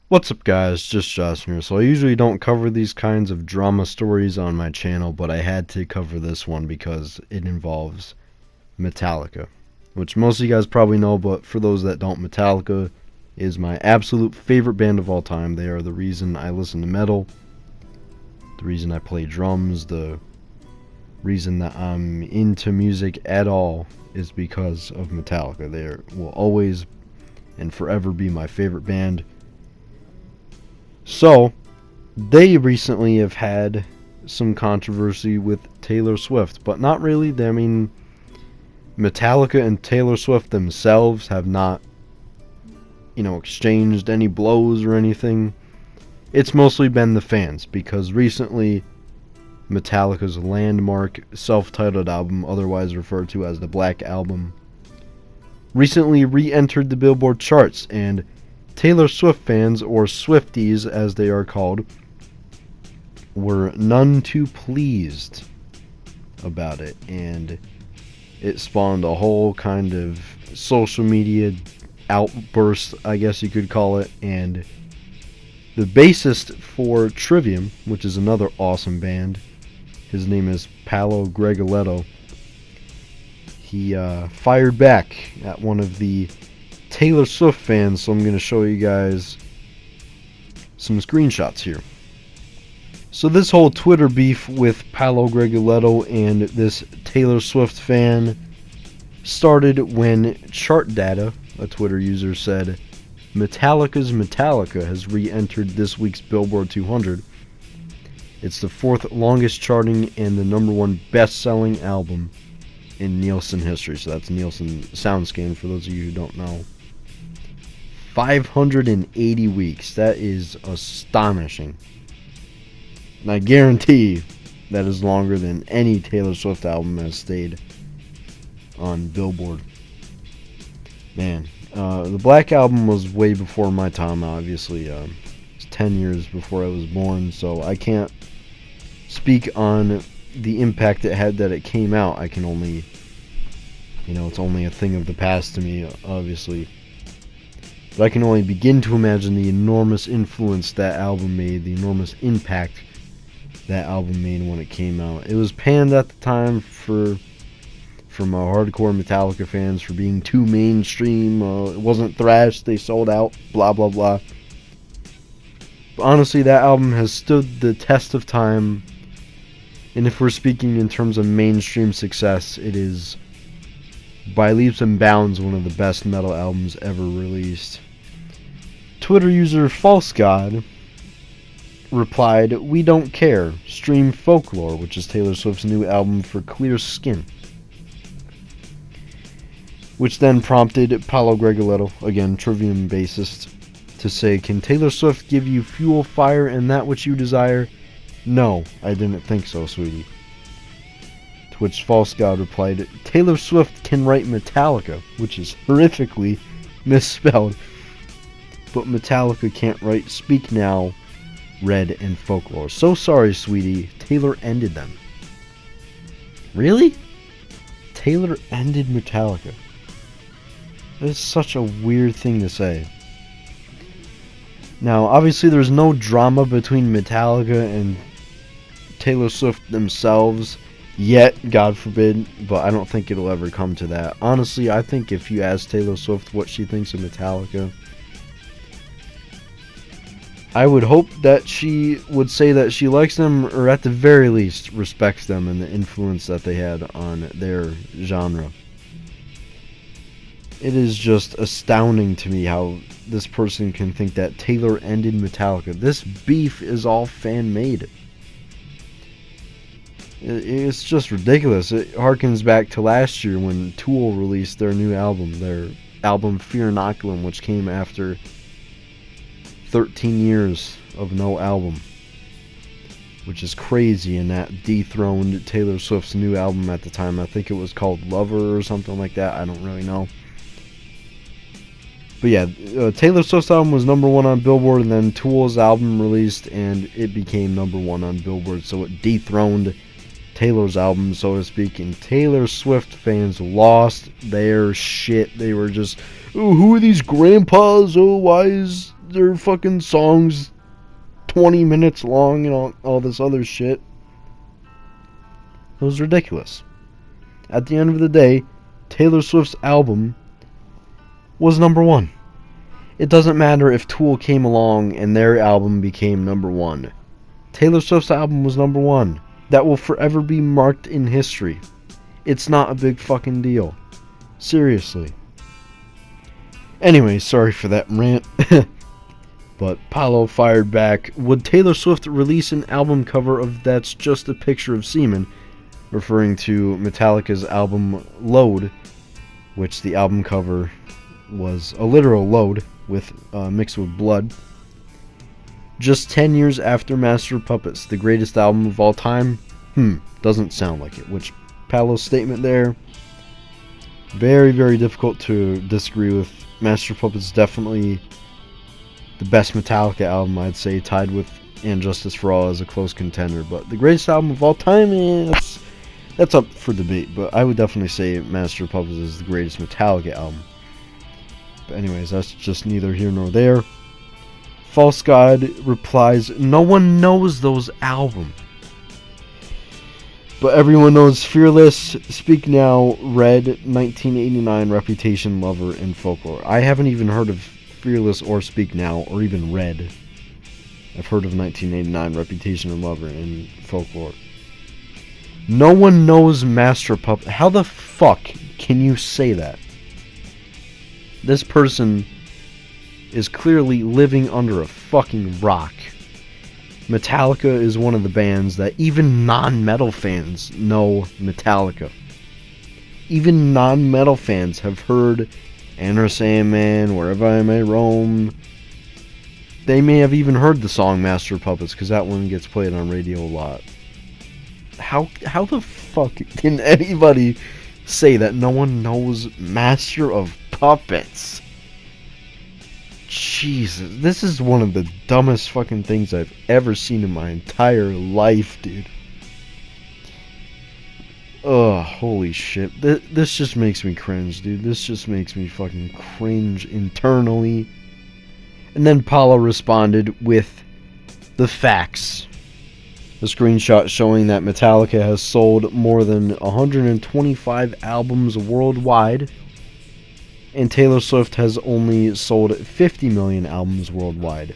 What's up guys, just Josh here. So I usually don't cover these kinds of drama stories on my channel, but I had to cover this one because it involves Metallica. Which most of you guys probably know, but for those that don't, Metallica is my absolute favorite band of all time. They are the reason I listen to metal, the reason I play drums, the reason that I'm into music at all is because of Metallica. They will always and forever be my favorite band. So, they recently have had some controversy with Taylor Swift, but not really. I mean, Metallica and Taylor Swift themselves have not, exchanged any blows or anything. It's mostly been the fans, because recently Metallica's landmark self-titled album, otherwise referred to as the Black Album, recently re-entered the Billboard charts, and Taylor Swift fans, or Swifties as they are called, were none too pleased about it, and it spawned a whole kind of social media outburst, I guess you could call it. And the bassist for Trivium, which is another awesome band, his name is Paolo Gregoletto, he fired back at one of the Taylor Swift fans, so I'm going to show you guys some screenshots here. So this whole Twitter beef with Paolo Gregoletto and this Taylor Swift fan started when Chart Data, a Twitter user, said Metallica's Metallica has re-entered this week's Billboard 200. It's the fourth longest charting and the #1 best-selling album in Nielsen history. So that's Nielsen SoundScan for those of you who don't know. 580 weeks. That is astonishing. And I guarantee that is longer than any Taylor Swift album has stayed on Billboard. Man, the Black Album was way before my time, obviously. It's 10 years before I was born, so I can't speak on the impact it had that it came out. I can only, it's only a thing of the past to me, obviously. But I can only begin to imagine the enormous influence that album made, the enormous impact that album made when it came out. It was panned at the time from hardcore Metallica fans for being too mainstream. It wasn't thrash, they sold out, blah blah blah. But honestly, that album has stood the test of time, and if we're speaking in terms of mainstream success, it is by leaps and bounds one of the best metal albums ever released. Twitter user False God replied, "We don't care. Stream Folklore," which is Taylor Swift's new album for Clear Skin. Which then prompted Paolo Gregoletto, again Trivium bassist, to say, "Can Taylor Swift give you fuel, fire, and that which you desire?" "No, I didn't think so, sweetie." To which False God replied, "Taylor Swift can write Metallica," which is horrifically misspelled, "but Metallica can't write Speak Now, Red, and Folklore. So sorry, sweetie, Taylor ended them." Really? Taylor ended Metallica? That is such a weird thing to say. Now, obviously there's no drama between Metallica and Taylor Swift themselves yet, God forbid, but I don't think it'll ever come to that. Honestly, I think if you ask Taylor Swift what she thinks of Metallica, I would hope that she would say that she likes them, or at the very least respects them and the influence that they had on their genre. It is just astounding to me how this person can think that Taylor ended Metallica. This beef is all fan-made. It's just ridiculous. It harkens back to last year when Tool released their new album, Fear Inoculum, which came after 13 years of no album, which is crazy, and that dethroned Taylor Swift's new album at the time. I think it was called Lover or something like that. I don't really know. But yeah, Taylor Swift's album was #1 on Billboard, and then Tool's album released, and it became #1 on Billboard, so it dethroned Taylor's album, so to speak, and Taylor Swift fans lost their shit. They were just, "Oh, who are these grandpas? Oh, why is their fucking songs 20 minutes long and all this other shit. It was ridiculous. At the end of the day, Taylor Swift's album was number one. It doesn't matter if Tool came along and their album became number one. Taylor Swift's album was number one. That will forever be marked in history. It's not a big fucking deal. Seriously. Anyway, sorry for that rant. But Paulo fired back. Would Taylor Swift release an album cover of That's Just a Picture of Semen? Referring to Metallica's album Load, which the album cover was a literal load with mixed with blood. Just 10 years after Master of Puppets, the greatest album of all time? Doesn't sound like it. Which, Paulo's statement there, very, very difficult to disagree with. Master of Puppets is definitely the best Metallica album, I'd say, tied with And Justice for All as a close contender. But the greatest album of all time, that's up for debate. But I would definitely say Master of Puppets is the greatest Metallica album. But anyways, that's just neither here nor there. False God replies, no one knows those albums. But everyone knows Fearless, Speak Now, Red, 1989, Reputation, Lover, and Folklore. I haven't even heard of Fearless or Speak Now, or even Red. I've heard of 1989, Reputation, and Lover, and Folklore. No one knows Master Puppet. How the fuck can you say that? This person is clearly living under a fucking rock. Metallica is one of the bands that even non-metal fans know Metallica. Even non-metal fans have heard Enter Sandman, Wherever I May Roam. They may have even heard the song Master of Puppets, because that one gets played on radio a lot. How the fuck can anybody say that no one knows Master of Puppets? Jesus, this is one of the dumbest fucking things I've ever seen in my entire life, dude. Ugh, holy shit. This just makes me cringe, dude. This just makes me fucking cringe internally. And then Paulo responded with the facts. A screenshot showing that Metallica has sold more than 125 albums worldwide, and Taylor Swift has only sold 50 million albums worldwide.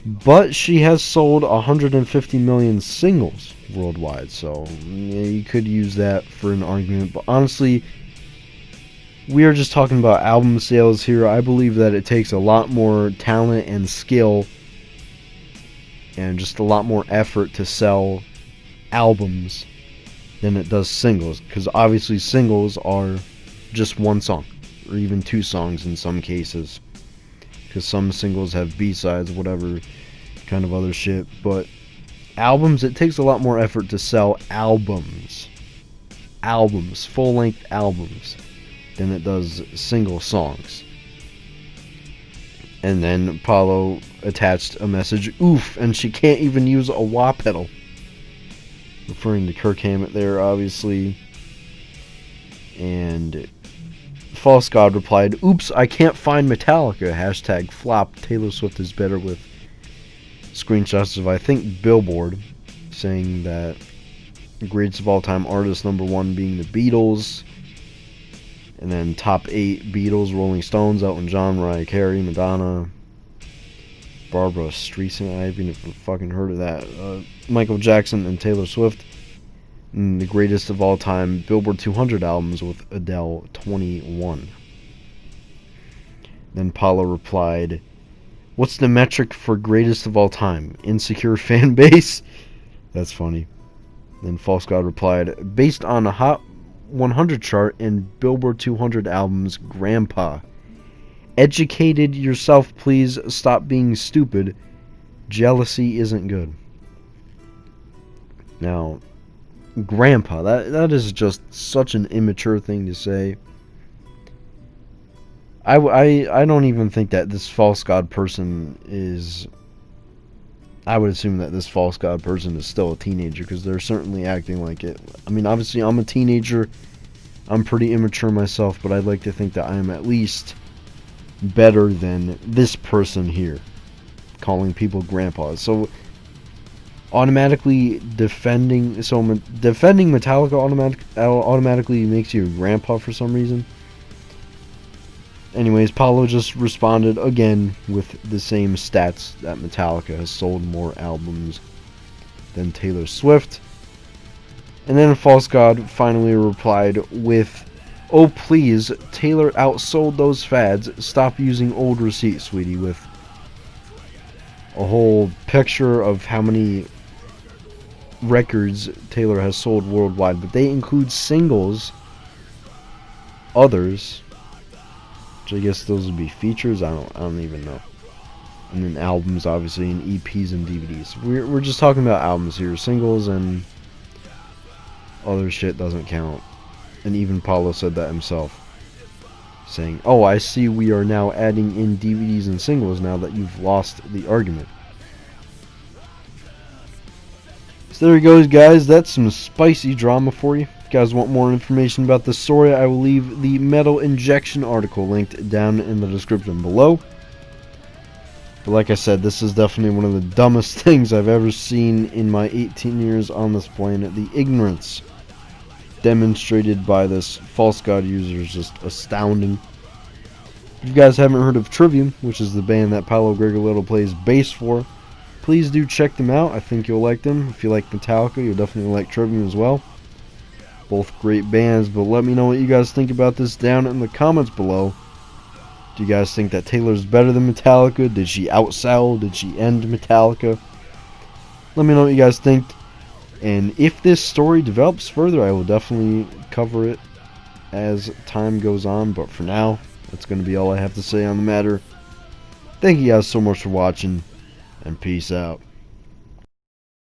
But she has sold 150 million singles worldwide, so yeah, you could use that for an argument. But honestly, we are just talking about album sales here. I believe that it takes a lot more talent and skill and just a lot more effort to sell albums than it does singles, because obviously singles are just one song or even two songs in some cases, because some singles have B-sides, whatever kind of other shit. But albums, it takes a lot more effort to sell albums, full-length albums, than it does single songs. And then Paulo attached a message, oof, and she can't even use a wah pedal. Referring to Kirk Hammett there, obviously. And False God replied, oops, I can't find Metallica. Hashtag flop. Taylor Swift is better, with screenshots of, I think, Billboard saying that the greatest of all time artist number one being the Beatles. And then top 8, Beatles, Rolling Stones, Elton John, Mariah Carey, Madonna, Barbara Streisand, I haven't even fucking heard of that, Michael Jackson, and Taylor Swift. And the greatest of all time Billboard 200 albums with Adele, 21. Then Paulo replied, what's the metric for greatest of all time? Insecure fan base? That's funny. Then False God replied, based on a Hot 100 chart and Billboard 200 albums, Grandpa. Educated yourself, please. Stop being stupid. Jealousy isn't good. Now, Grandpa, that is just such an immature thing to say. I don't even think that this False God person is... I would assume that this False God person is still a teenager, because they're certainly acting like it. I mean, obviously, I'm a teenager. I'm pretty immature myself, but I'd like to think that I am at least better than this person here, calling people grandpas. So automatically defending Metallica automatically makes you a grandpa for some reason. Anyways, Paulo just responded again with the same stats that Metallica has sold more albums than Taylor Swift. And then False God finally replied with, "Oh please, Taylor outsold those fads. Stop using old receipts, sweetie," with a whole picture of how many records Taylor has sold worldwide, but they include singles, others, which I guess those would be features. I don't even know. And then albums, obviously, and EPs and DVDs. We're just talking about albums here. Singles and other shit doesn't count. And even Paulo said that himself, saying, "Oh, I see we are now adding in DVDs and singles now that you've lost the argument." So there you go, guys. That's some spicy drama for you. If you guys want more information about this story, I will leave the Metal Injection article linked down in the description below. But like I said, this is definitely one of the dumbest things I've ever seen in my 18 years on this planet. The ignorance demonstrated by this False God user is just astounding. If you guys haven't heard of Trivium, which is the band that Paulo Gregoletto plays bass for, please do check them out. I think you'll like them. If you like Metallica, you'll definitely like Trivium as well. Both great bands, but let me know what you guys think about this down in the comments below. Do you guys think that Taylor's better than Metallica? Did she outsell? Did she end Metallica? Let me know what you guys think. And if this story develops further, I will definitely cover it as time goes on. But for now, that's going to be all I have to say on the matter. Thank you guys so much for watching, and peace out.